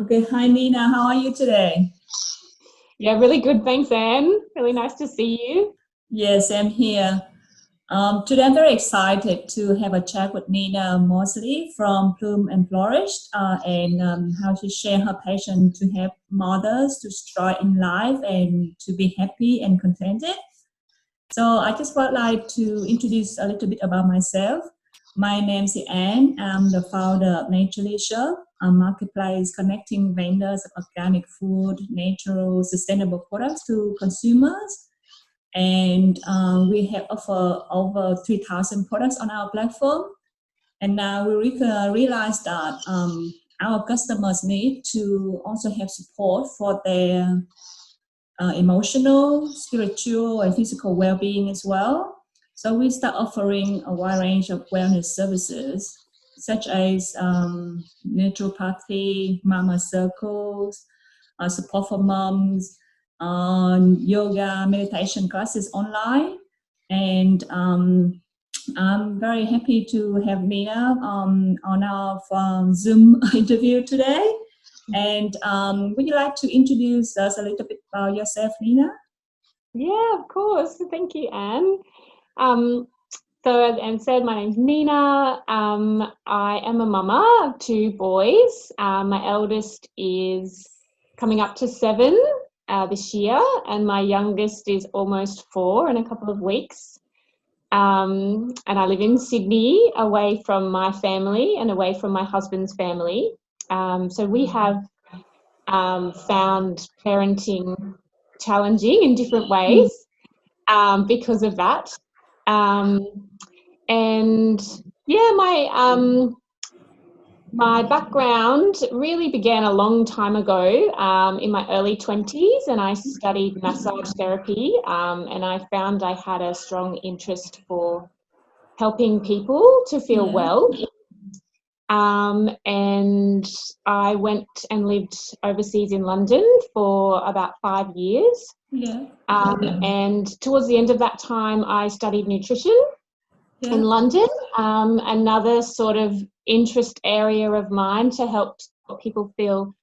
Okay, hi Nina, how are you today? Yeah, really good. Thanks, Anne. Really nice to see you. Yes, I'm here. Today I'm very excited to have a chat with Nina Mosley from Bloom and Flourish and how she share her passion to help mothers to strive in life and to be happy and contented. So I just would like to introduce a little bit about myself. My name is Anne. I'm the founder of Nature Leisure, a marketplace connecting vendors of organic food, natural, sustainable products to consumers. And we have offer over 3,000 products on our platform. And now we realize that our customers need to also have support for their emotional, spiritual, and physical well-being as well. So we start offering a wide range of wellness services, such as naturopathy, mama circles, support for moms, yoga, meditation classes online, and I'm very happy to have Nina on our Zoom interview today. And would you like to introduce us a little bit about yourself, Nina? Yeah, of course. Thank you, Anne. Um, so, as Anne said, my name's Nina. I am a mama of two boys. My eldest is coming up to 7 this year, and my youngest is almost 4 in a couple of weeks. And I live in Sydney, away from my family and away from my husband's family. So we have found parenting challenging in different ways because of that. Um, and yeah, my background really began a long time ago in my early 20s, and I studied massage therapy, and I found I had a strong interest for helping people to feel Yeah, well. And I went and lived overseas in London for about 5 years. yeah, And towards the end of that time, I studied nutrition in yeah. London, another sort of interest area of mine to help people feel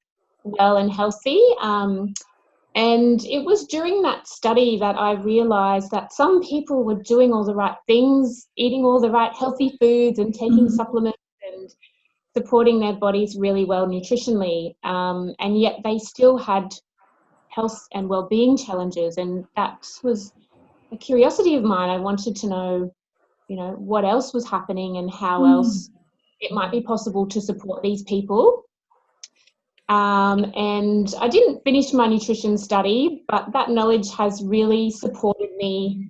well and healthy. And it was during that study that I realized that some people were doing all the right things, eating all the right healthy foods and taking Mhm. supplements and supporting their bodies really well nutritionally, and yet they still had health and well-being challenges, and that was a curiosity of mine. I wanted to know, what else was happening and how Mm. else it might be possible to support these people. And I didn't finish my nutrition study, but that knowledge has really supported me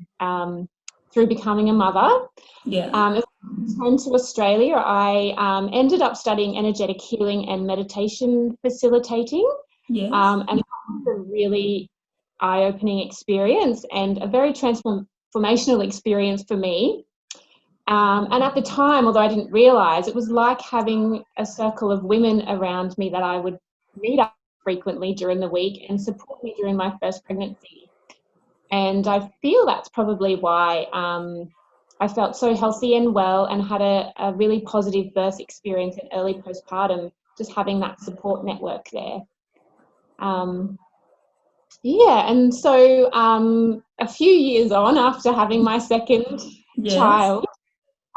through becoming a mother. Yeah, As I returned to Australia, I ended up studying energetic healing and meditation facilitating. yes. And that was a really eye-opening experience and a very transformational experience for me. And at the time, although I didn't realise, it was like having a circle of women around me that I would meet up frequently during the week and support me during my first pregnancy. And I feel that's probably why I felt so healthy and well and had a really positive birth experience in early postpartum, just having that support network there. Um, yeah, and so a few years on after having my second Yes. child,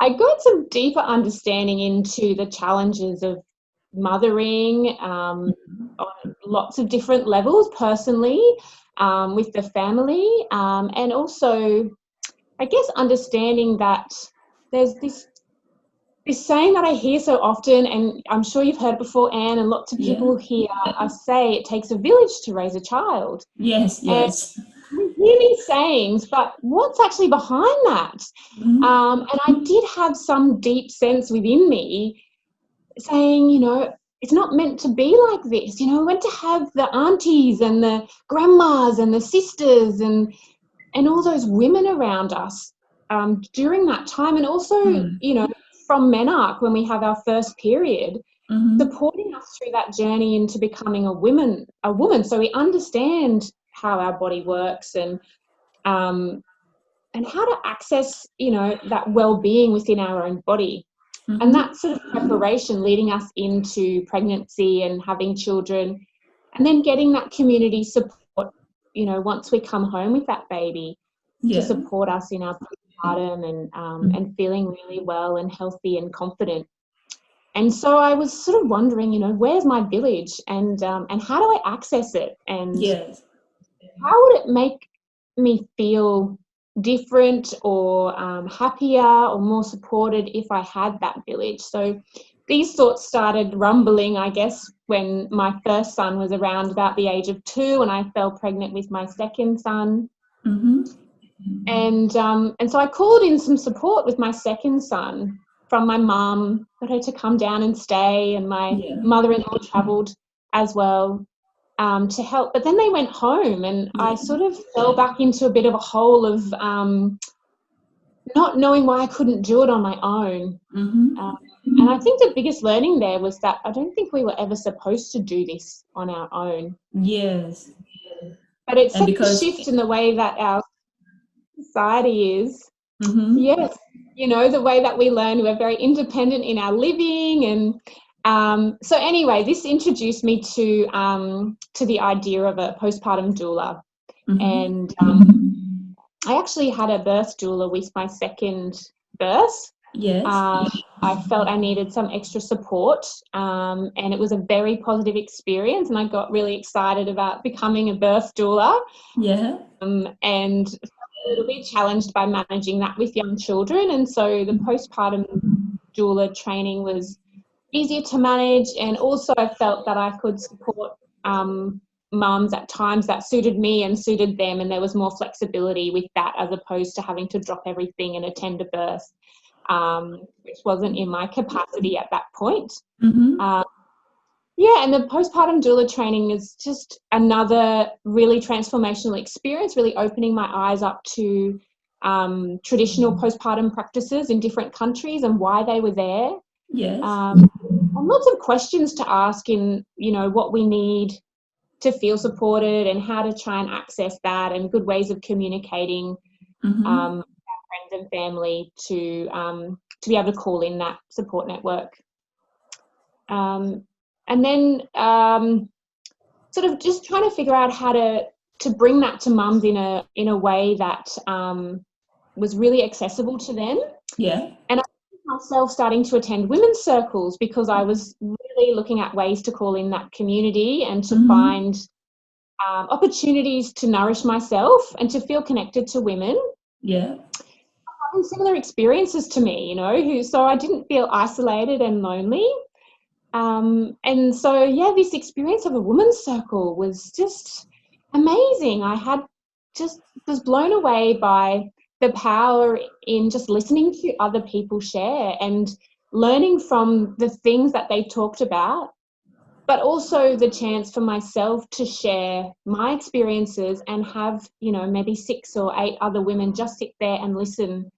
I got some deeper understanding into the challenges of mothering on lots of different levels, personally, with the family, and also, I guess, understanding that there's this saying that I hear so often, and I'm sure you've heard it before, Anne, and lots of Yeah. people hear us say it takes a village to raise a child. Yes, And yes. we hear these sayings, but what's actually behind that? Mhm. And I did have some deep sense within me saying, it's not meant to be like this. We're meant to have the aunties and the grandmas and the sisters and all those women around us during that time. And also, Mm. from menarche, when we have our first period, Mhm. supporting us through that journey into becoming a woman. So we understand how our body works um, and how to access, that well-being within our own body. And that sort of preparation leading us into pregnancy and having children, and then getting that community support, you know, once we come home with that baby, to support us in our postpartum and feeling really well and healthy and confident. And so I was sort of wondering, you know, where's my village, and how do I access it, and how would it make me feel different or happier or more supported if I had that village? So these thoughts started rumbling, I guess, when my first son was around about the age of 2, and I fell pregnant with my second son. And so I called in some support with my second son from my mum, got her to come down and stay, and my mother-in-law travelled as well to help. But then they went home, and I sort of fell back into a bit of a hole of not knowing why I couldn't do it on my own. And I think the biggest learning there was that I don't think we were ever supposed to do this on our own. But it's such a shift in the way that our society is. Yes, you know, the way that we learn, we're very independent in our living. And so anyway, this introduced me to the idea of a postpartum doula. And I actually had a birth doula with my second birth. I felt I needed some extra support, and it was a very positive experience, and I got really excited about becoming a birth doula. And a little bit challenged by managing that with young children, and so the postpartum doula training was easier to manage, and also I felt that I could support mums at times that suited me and suited them, and there was more flexibility with that as opposed to having to drop everything and attend a birth, which wasn't in my capacity at that point. And the postpartum doula training is just another really transformational experience, really opening my eyes up to traditional postpartum practices in different countries and why they were there. And lots of questions to ask in, you know, what we need to feel supported and how to try and access that, and good ways of communicating with our friends and family to be able to call in that support network. And then sort of just trying to figure out how to bring that to mums in a way that was really accessible to them. And I found myself starting to attend women's circles because I was really looking at ways to call in that community and to find opportunities to nourish myself and to feel connected to women. Having similar experiences to me, you know, so I didn't feel isolated and lonely. And so, this experience of a women's circle was just amazing. I was blown away by the power in just listening to other people share and learning from the things that they talked about, but also the chance for myself to share my experiences and have, you know, maybe 6 or 8 other women just sit there and listen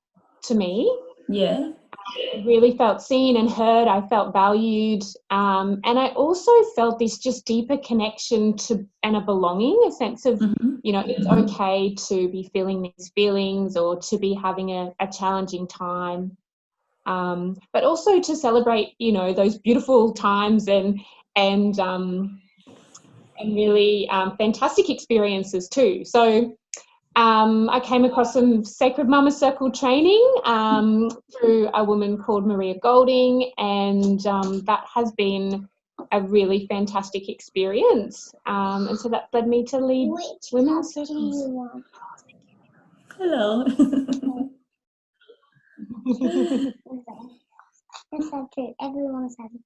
to me. I really felt seen and heard. I felt valued, and I also felt this just deeper connection to and a belonging, a sense of, you know, it's okay to be feeling these feelings or to be having a challenging time, but also to celebrate, you know, those beautiful times and really fantastic experiences too. So I came across some Sacred Mama Circle training through a woman called Maria Golding, and that has been a really fantastic experience. And so that led me to lead women's circles. Hello. Everyone's having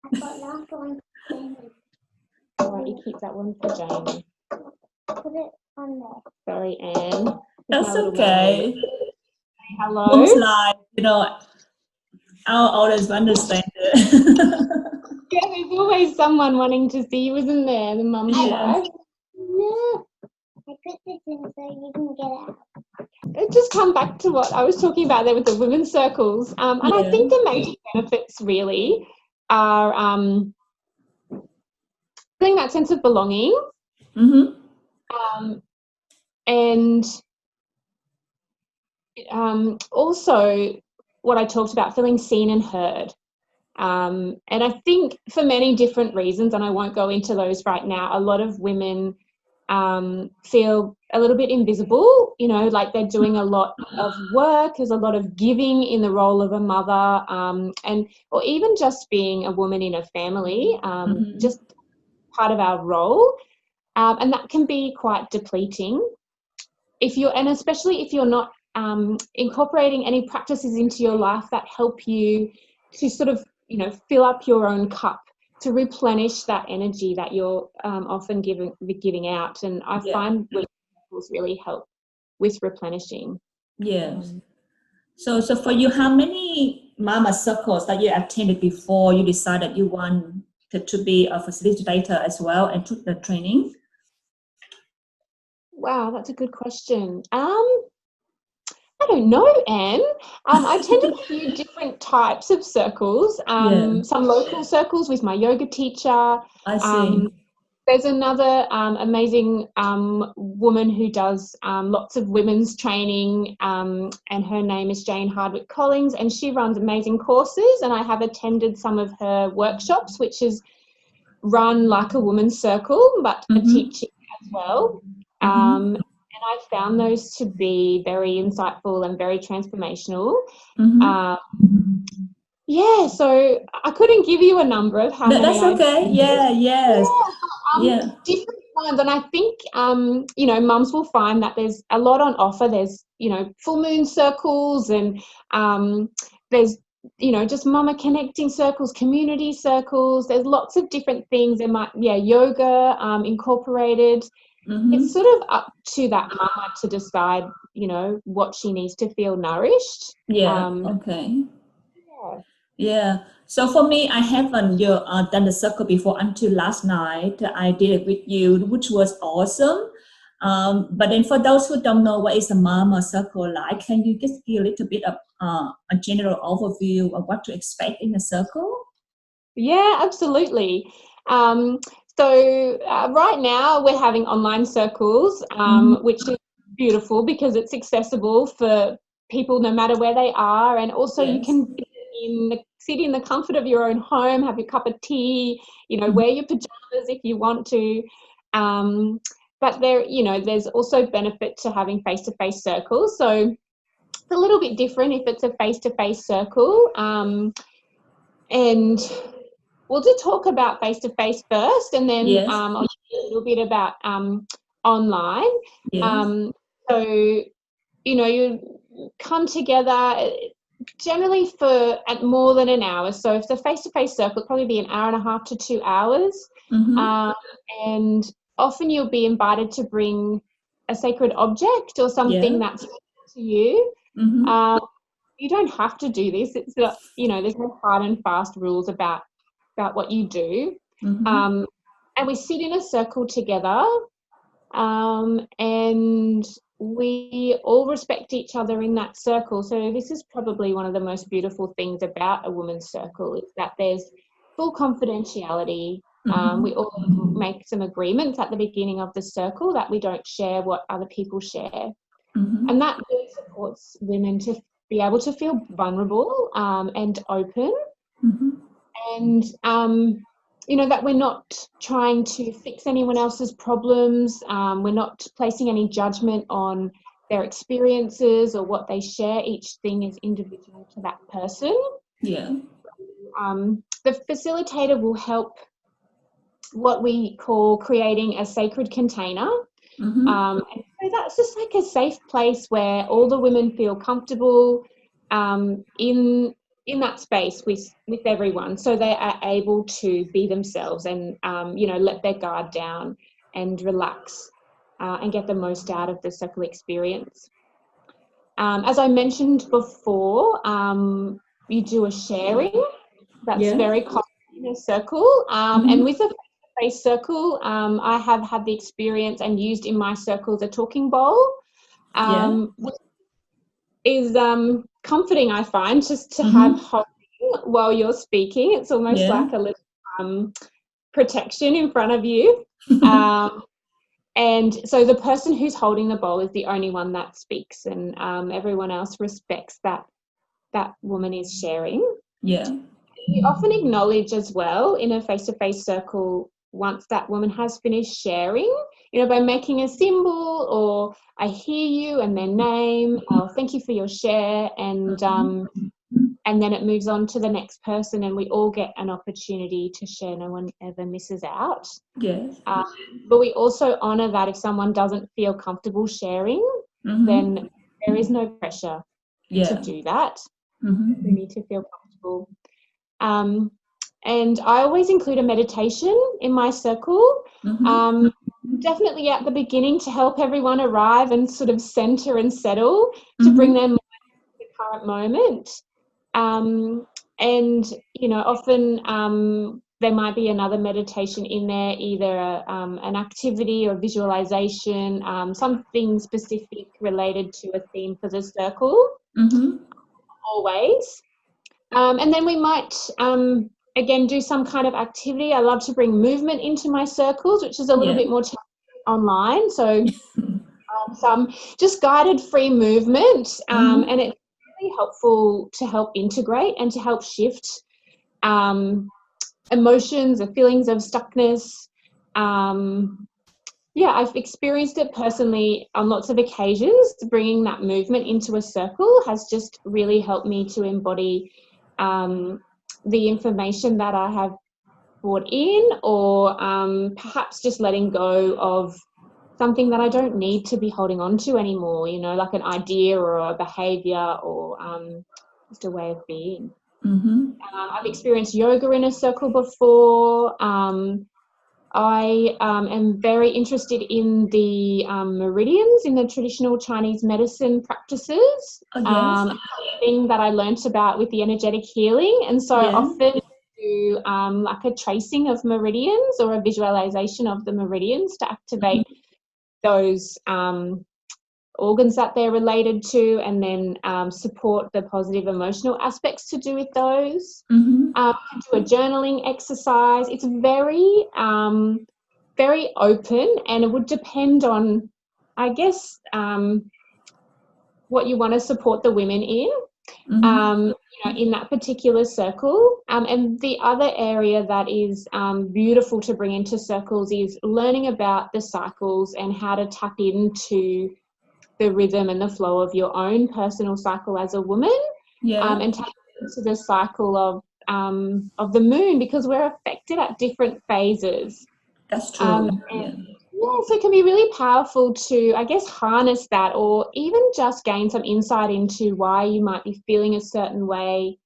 I've got last one. All right, you keep that one for Jane. Put it on there. Sorry, Anne. That's okay. Hello. Looks like, you know, our audience understand it. Yeah, there's always someone wanting to see you, isn't there? The mum's wife. No. I put this in so you can get it out. Just come back to what I was talking about there with the women's circles. And I think the major benefits really are feeling that sense of belonging. And also what I talked about, feeling seen and heard. And I think for many different reasons, and I won't go into those right now, a lot of women feel a little bit invisible, you know, like they're doing a lot of work, there's a lot of giving in the role of a mother, and or even just being a woman in a family, just part of our role, and that can be quite depleting and especially if you're not incorporating any practices into your life that help you to sort of, you know, fill up your own cup, to replenish that energy that you're often giving out. And I find circles really help with replenishing. Yes. So for you, how many mama circles that you attended before you decided you wanted to be a facilitator as well and took the training? Wow, that's a good question. I don't know, Anne. I attended a few different types of circles, some local circles with my yoga teacher. I see. There's another amazing woman who does lots of women's training, and her name is Jane Hardwick Collins, and she runs amazing courses, and I have attended some of her workshops, which is run like a woman's circle, but a teaching as well. And I found those to be very insightful and very transformational. Yeah, so I couldn't give you a number of how many. That's okay. Different ones, and I think you know, mums will find that there's a lot on offer. There's, you know, full moon circles, and there's, you know, just mama connecting circles, community circles. There's lots of different things. There might yoga incorporated. It's sort of up to that mama to decide, you know, what she needs to feel nourished. Yeah. So for me, I haven't done the circle before until last night. I did it with you, which was awesome. But then for those who don't know what is a mama circle like, can you just give a little bit of a general overview of what to expect in a circle? Yeah, absolutely. So right now we're having online circles, which is beautiful because it's accessible for people no matter where they are, and also you can sit in the comfort of your own home, have your cup of tea, you know, wear your pajamas if you want to. But there, you know, there's also benefit to having face-to-face circles. So it's a little bit different if it's a face-to-face circle. And we'll just talk about face-to-face first, and then I'll share a little bit about online. So, you know, you come together generally for at more than an hour. So if the face-to-face circle, it'll probably be an hour and a half to 2 hours. And often you'll be invited to bring a sacred object or something that's to you. You don't have to do this. It's not, you know, there's no hard and fast rules about what you do. And we sit in a circle together, and we all respect each other in that circle. So this is probably one of the most beautiful things about a woman's circle, is that there's full confidentiality. We all make some agreements at the beginning of the circle that we don't share what other people share. And that really supports women to be able to feel vulnerable and open. And you know, that we're not trying to fix anyone else's problems. We're not placing any judgment on their experiences or what they share. Each thing is individual to that person. The facilitator will help what we call creating a sacred container. And so that's just like a safe place where all the women feel comfortable in that space with everyone, so they are able to be themselves and you know, let their guard down and relax and get the most out of the circle experience. As I mentioned before, you do a sharing. That's very common in a circle, and with a face circle, I have had the experience and used in my circles a talking bowl, which is comforting, I find, just to have holding while you're speaking. It's almost like a little protection in front of you. And so the person who's holding the bowl is the only one that speaks, and everyone else respects that that woman is sharing. Yeah. We often acknowledge as well in a face-to-face circle once that woman has finished sharing, by making a symbol or I hear you and their name, or thank you for your share, and then it moves on to the next person and we all get an opportunity to share. No one ever misses out. Yes. But we also honour that if someone doesn't feel comfortable sharing, then there is no pressure to do that. We need to feel comfortable. And I always include a meditation in my circle, definitely at the beginning to help everyone arrive and sort of centre and settle, to bring them to the current moment. And, often there might be another meditation in there, either an activity or visualization, something specific related to a theme for the circle, always. And then we might, again, do some kind of activity. I love to bring movement into my circles, which is a little bit more challenging online. So some just guided free movement, and it's really helpful to help integrate and to help shift emotions or feelings of stuckness. I've experienced it personally on lots of occasions. Bringing that movement into a circle has just really helped me to embody the information that I have brought in, or perhaps just letting go of something that I don't need to be holding on to anymore, like an idea or a behaviour or just a way of being. I've experienced yoga in a circle before. I am very interested in the meridians in the traditional Chinese medicine practices. Thing that I learnt about with the energetic healing, and so I often do like a tracing of meridians or a visualization of the meridians to activate those organs that they're related to, and then support the positive emotional aspects to do with those. Do a journaling exercise. It's very, very open, and it would depend on, I guess, what you want to support the women in, in that particular circle. And the other area that is beautiful to bring into circles is learning about the cycles and how to tap into the rhythm and the flow of your own personal cycle as a woman, and tap into the cycle of the moon, because we're affected at different phases. That's true. So it can be really powerful to, I guess, harness that, or even just gain some insight into why you might be feeling a certain way.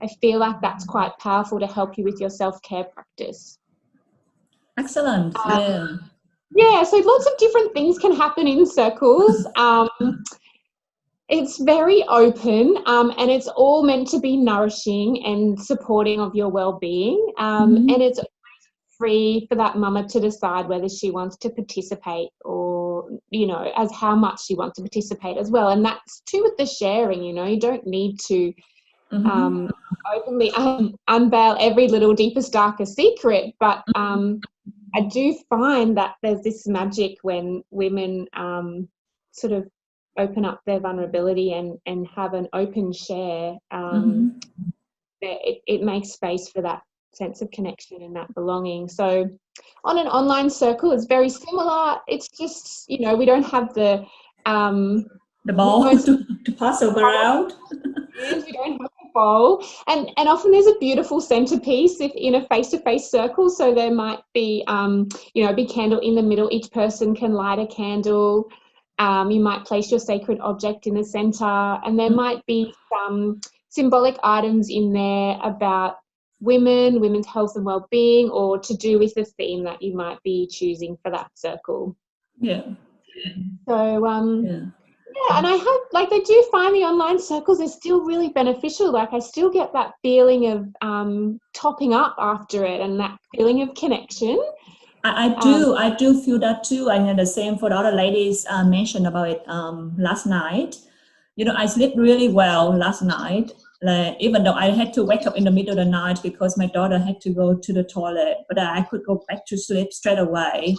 I feel like that's quite powerful to help you with your self-care practice. Excellent. So lots of different things can happen in circles. It's very open, and it's all meant to be nourishing and supporting of your well-being. And it's free for that mama to decide whether she wants to participate, or, as how much she wants to participate as well. And that's too with the sharing, you don't need to openly unveil every little deepest, darkest secret. But I do find that there's this magic when women sort of open up their vulnerability and have an open share. It makes space for that sense of connection and that belonging. So on an online circle, it's very similar. It's just, we don't have the ball to pass around. We don't have the bowl, and often there's a beautiful centerpiece if in a face-to-face circle. So there might be a big candle in the middle. Each person can light a candle. You might place your sacred object in the center, and there might be some symbolic items in there about women's health and well-being, or to do with the theme that you might be choosing for that circle. So and I do find the online circles are still really beneficial. Like, I still get that feeling of topping up after it, and that feeling of connection. I do feel that too. I know the same for the other ladies mentioned about it last night. I slept really well last night, even though I had to wake up in the middle of the night because my daughter had to go to the toilet, but I could go back to sleep straight away.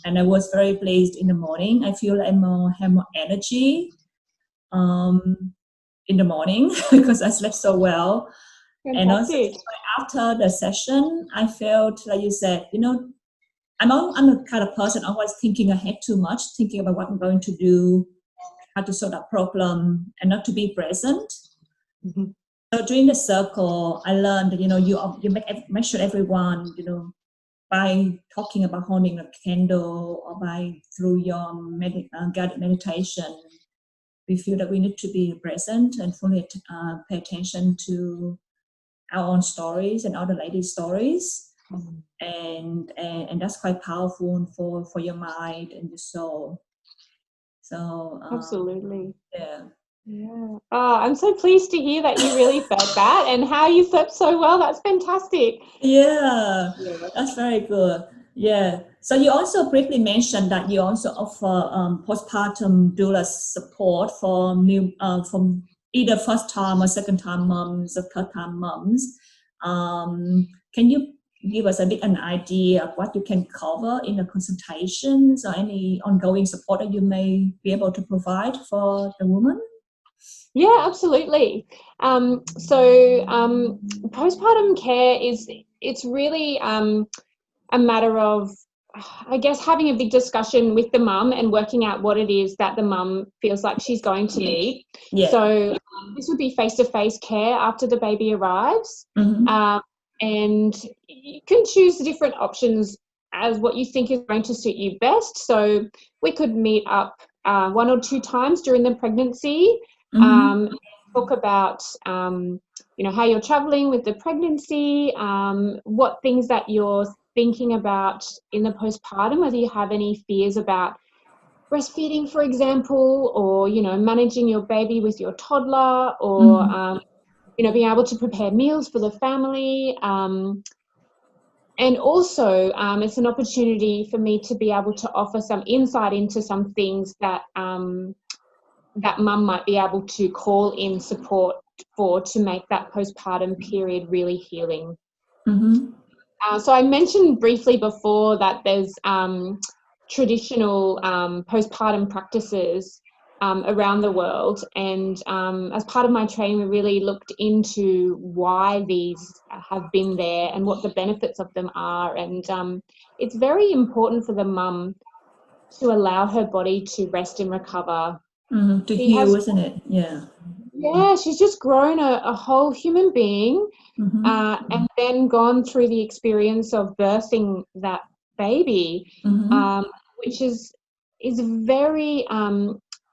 And I was very pleased in the morning. I feel like I have more energy. in the morning because I slept so well. And also Fantastic. after the session, I felt, like you said, I'm the kind of person always thinking ahead too much, thinking about what I'm going to do, how to solve that problem, and not to be present. Mhm. So during the circle, I learned that, you make sure everyone, by talking about holding a candle or through your guided meditation, we feel that we need to be present and fully pay attention to our own stories and other ladies' stories. And that's quite powerful for your mind and your soul. So Absolutely. yeah. Yeah. Oh, I'm so pleased to hear that you really felt that and how you slept so well. That's fantastic. Yeah, that's very good. Yeah. So you also briefly mentioned that you also offer postpartum doula support for from either first time or second time moms or third time moms. Can you give us an idea of what you can cover in the consultations or any ongoing support that you may be able to provide for the woman? Yeah, absolutely. Postpartum care it's really a matter of, I guess, having a big discussion with the mum and working out what it is that the mum feels like she's going to need. Yeah. So this would be face-to-face care after the baby arrives. Mm-hmm. And you can choose different options as what you think is going to suit you best. So we could meet up 1 or 2 times during the pregnancy, Mm-hmm. talk about how you're traveling with the pregnancy, what things that you're thinking about in the postpartum, whether you have any fears about breastfeeding, for example, or managing your baby with your toddler, or being able to prepare meals for the family. And also, it's an opportunity for me to be able to offer some insight into some things that that mum might be able to call in support for to make that postpartum period really healing. Mm-hmm. So I mentioned briefly before that there's traditional postpartum practices around the world, and as part of my training we really looked into why these have been there and what the benefits of them are, and it's very important for the mum to allow her body to rest and recover. Mm-hmm. To heal, isn't it? Yeah. Yeah, she's just grown a whole human being, Mm-hmm. and then gone through the experience of birthing that baby, Mm-hmm. which is very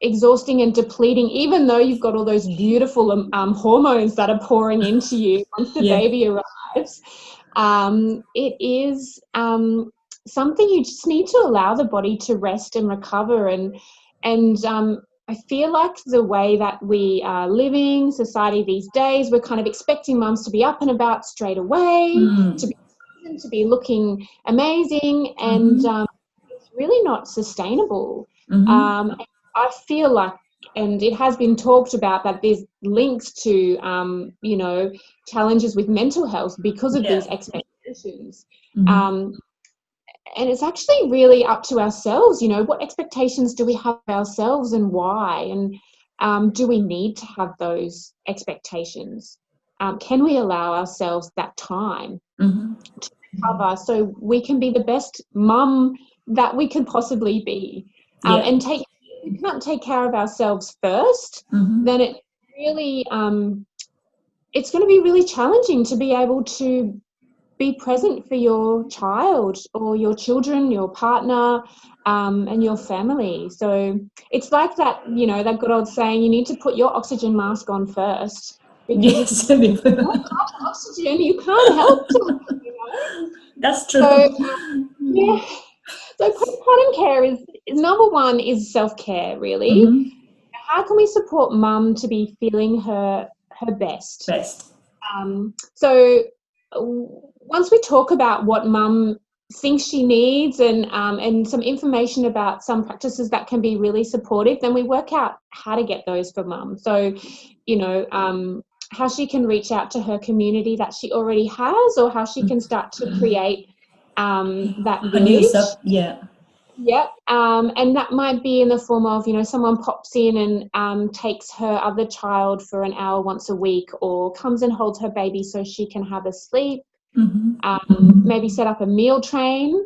exhausting and depleting, even though you've got all those beautiful hormones that are pouring into you once the Yeah. baby arrives. It is something you just need to allow the body to rest and recover, and I feel like the way that we are living society these days, we're kind of expecting mums to be up and about straight away, to be looking amazing, and it's really not sustainable. Mm-hmm. I feel like, and it has been talked about, that there's links to, challenges with mental health because of these Yeah. expectations. Mm-hmm. And it's actually really up to ourselves, what expectations do we have of ourselves and why? And do we need to have those expectations? Can we allow ourselves that time Mm-hmm. to recover so we can be the best mum that we can possibly be? Yeah. And if we can't take care of ourselves first, Mm-hmm. then it really, it's going to be really challenging to be able to be present for your child or your children, your partner, and your family. So it's like that, that good old saying, you need to put your oxygen mask on first, because if Yes. you don't have oxygen, you can't help to. That's true. So yeah, so postpartum care is number one is self-care, really. Mm-hmm. How can we support mum to be feeling her best? Best. So once we talk about what mum thinks she needs, and some information about some practices that can be really supportive, then we work out how to get those for mum. So, how she can reach out to her community that she already has, or how she can start to create that A new village. yeah. Yep. And that might be in the form of, someone pops in and takes her other child for an hour once a week, or comes and holds her baby so she can have a sleep. Maybe set up a meal train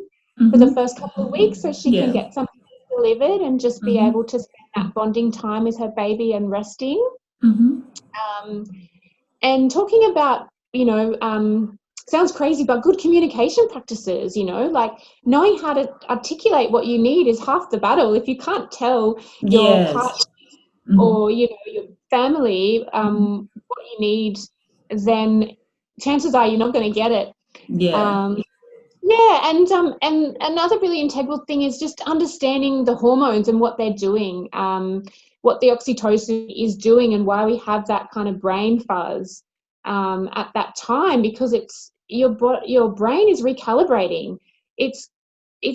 for the first couple of weeks so she can get something delivered and just be able to spend that bonding time with her baby and resting. And talking about, sounds crazy, but good communication practices, like knowing how to articulate what you need is half the battle. If you can't tell your partner or, your family what you need, then chances are you're not going to get it. And another really integral thing is just understanding the hormones and what they're doing, what the oxytocin is doing, and why we have that kind of brain fuzz at that time, because it's your brain is recalibrating. It's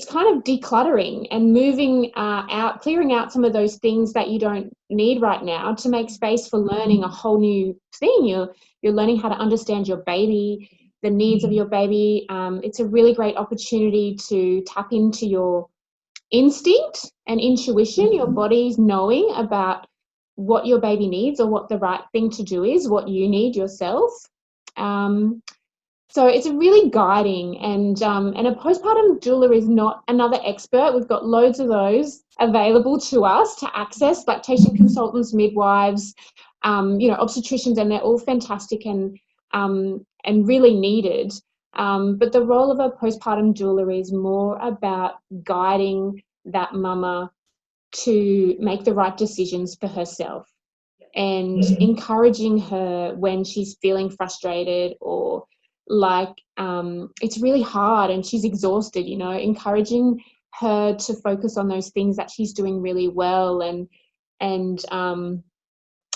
kind of decluttering and moving out, clearing out some of those things that you don't need right now to make space for learning a whole new thing. You're learning how to understand your baby, the needs of your baby. It's a really great opportunity to tap into your instinct and intuition, your body's knowing about what your baby needs, or what the right thing to do is, what you need yourself. So it's really guiding, and a postpartum doula is not another expert. We've got loads of those available to us to access, lactation consultants, midwives, obstetricians, and they're all fantastic and really needed. But the role of a postpartum doula is more about guiding that mama to make the right decisions for herself, and encouraging her when she's feeling frustrated, or like it's really hard and she's exhausted, encouraging her to focus on those things that she's doing really well, and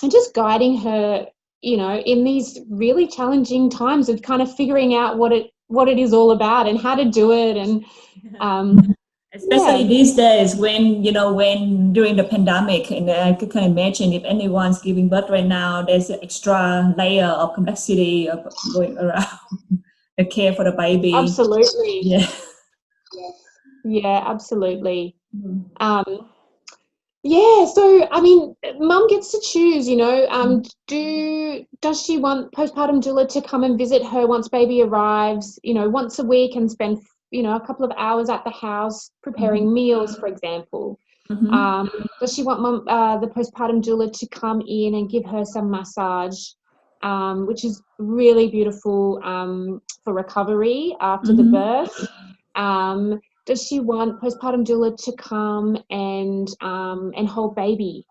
just guiding her, in these really challenging times of kind of figuring out what it is all about and how to do it. And especially these days when during the pandemic, and I can imagine if anyone's giving birth right now, there's an extra layer of complexity of going around the care for the baby. Absolutely. Yeah, absolutely. So I mean, mum gets to choose, does she want postpartum doula to come and visit her once baby arrives, once a week, and spend a couple of hours at the house preparing meals, for example? Does she want the postpartum doula to come in and give her some massage, which is really beautiful for recovery after the birth? Does she want postpartum doula to come and hold baby?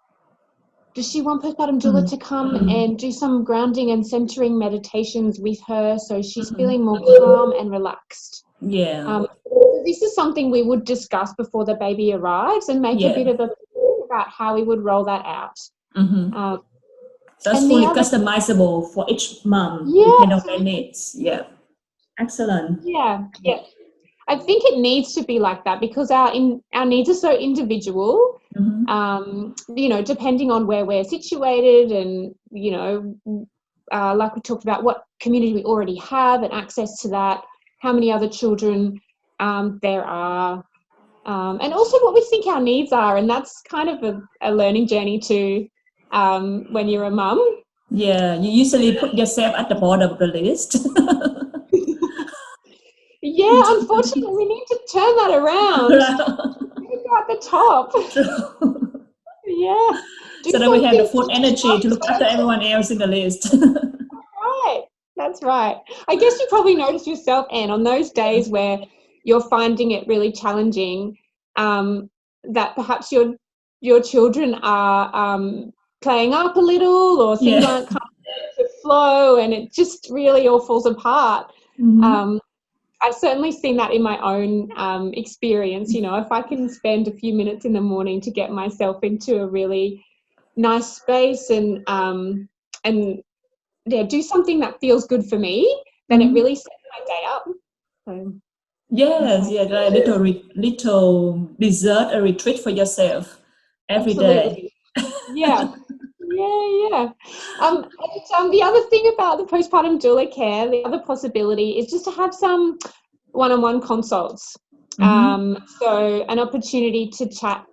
Does she want postpartum doula to come and do some grounding and centering meditations with her so she's feeling more calm and relaxed? This is something we would discuss before the baby arrives and make a bit of a plan about how we would roll that out. So it's fully customizable for each mom, depending on their needs. Excellent. I think it needs to be like that, because our needs are so individual. Depending on where we're situated, and like we talked about, what community we already have and access to that, how many other children there are, and also what we think our needs are. And that's kind of a learning journey too, when you're a mum. You usually put yourself at the bottom of the list. Unfortunately, we need to turn that around. At the top. So that we have the full energy to look after everyone else in the list. That's right. I guess you probably notice yourself, Anne, on those days where you're finding it really challenging, that perhaps your children are playing up a little, or things aren't coming to flow, and it just really all falls apart. I've certainly seen that in my own experience. If I can spend a few minutes in the morning to get myself into a really nice space and do something that feels good for me, then it really sets my day up. So, little dessert, a retreat for yourself every day. The other thing about the postpartum doula care, the other possibility is just to have some one-on-one consults. So an opportunity to chat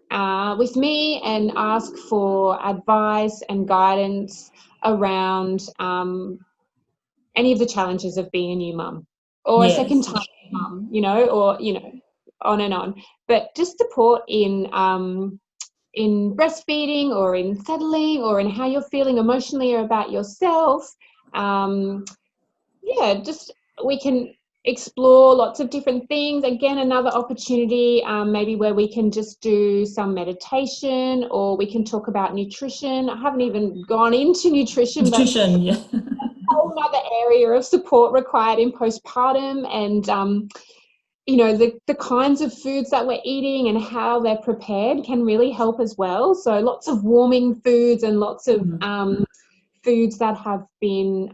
with me and ask for advice and guidance around any of the challenges of being a new mum or a second time mum, you know, or, you know, on and on. But just support in breastfeeding or in settling or in how you're feeling emotionally or about yourself. Just we can explore lots of different things. Again, another opportunity maybe where we can just do some meditation, or we can talk about nutrition. I haven't even gone into nutrition, but yeah. a whole other area of support required in postpartum, and you know, the kinds of foods that we're eating and how they're prepared can really help as well. So lots of warming foods and lots of foods that have been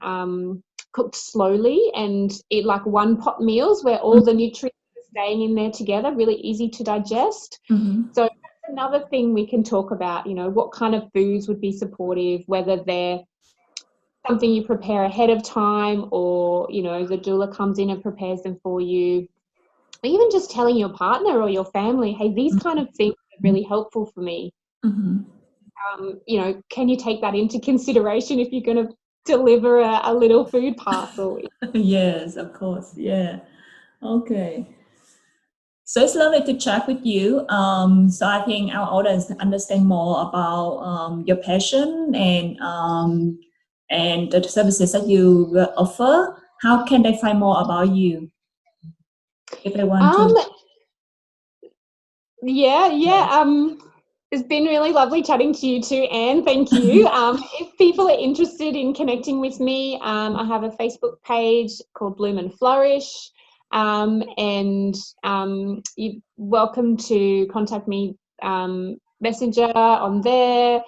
cooked slowly and eat like one pot meals where all the nutrients are staying in there together, really easy to digest. So that's another thing we can talk about, you know, what kind of foods would be supportive, whether they're something you prepare ahead of time or, you know, the doula comes in and prepares them for you. Even just telling your partner or your family, hey, these kind of things are really helpful for me. You know, can you take that into consideration if you're going to deliver a little food parcel? Yes, of course. Yeah. Okay. So it's lovely to chat with you. So I think our audience understand more about your passion and the services that you will offer. How can they find more about you if they want to? It's been really lovely chatting to you too, Anne. Thank you. If people are interested in connecting with me, I have a Facebook page called Bloom Flourish, and you're welcome to contact me Messenger on there.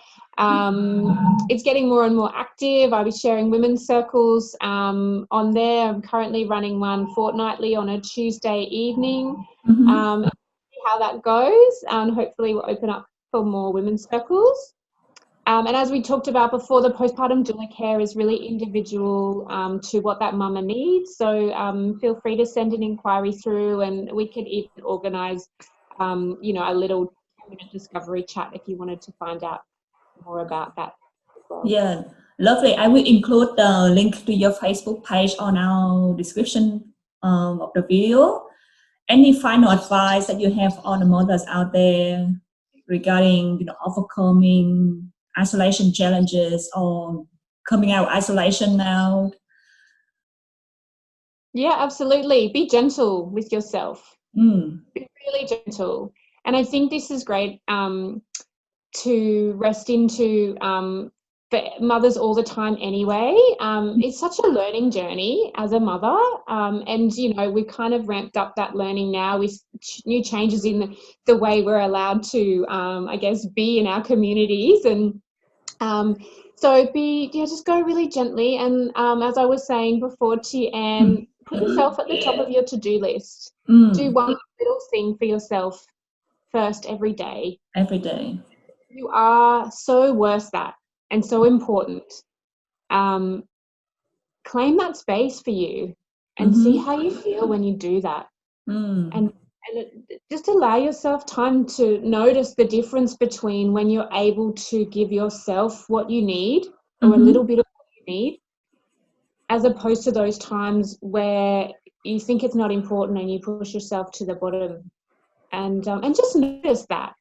It's getting more and more active. I'll be sharing women's circles on there. I'm currently running one fortnightly on a Tuesday evening. How that goes, and hopefully we'll open up for more women's circles. And as we talked about before, the postpartum doula care is really individual to what that mama needs. So feel free to send an inquiry through, and we could even organise, you know, a little 10-minute discovery chat if you wanted to find out more about that as well. Yeah, lovely. I will include the link to your Facebook page on our description of the video. Any final advice that you have on the mothers out there regarding, you know, overcoming isolation challenges or coming out of isolation now? Yeah, absolutely. Be gentle with yourself. Be really gentle. And I think this is great to rest into for mothers all the time anyway. It's such a learning journey as a mother, and you know, we've kind of ramped up that learning now with new changes in the way we're allowed to I guess be in our communities. And so just go really gently, and as I was saying before to you, Anne, put yourself at the top of your to-do list. Do one little thing for yourself first every day. You are so worth that and so important. Claim that space for you and see how you feel when you do that. And just allow yourself time to notice the difference between when you're able to give yourself what you need or a little bit of what you need, as opposed to those times where you think it's not important and you push yourself to the bottom. And just notice that.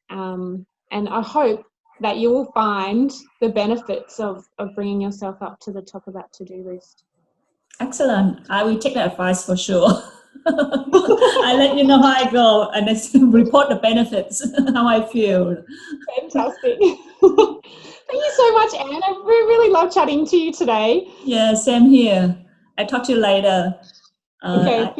And I hope that you will find the benefits of bringing yourself up to the top of that to-do list. Excellent. I will take that advice for sure. I'll let you know how I go and then report the benefits, how I feel. Fantastic. Thank you so much, Anne. I really love chatting to you today. Yeah, same here. I'll talk to you later. Okay.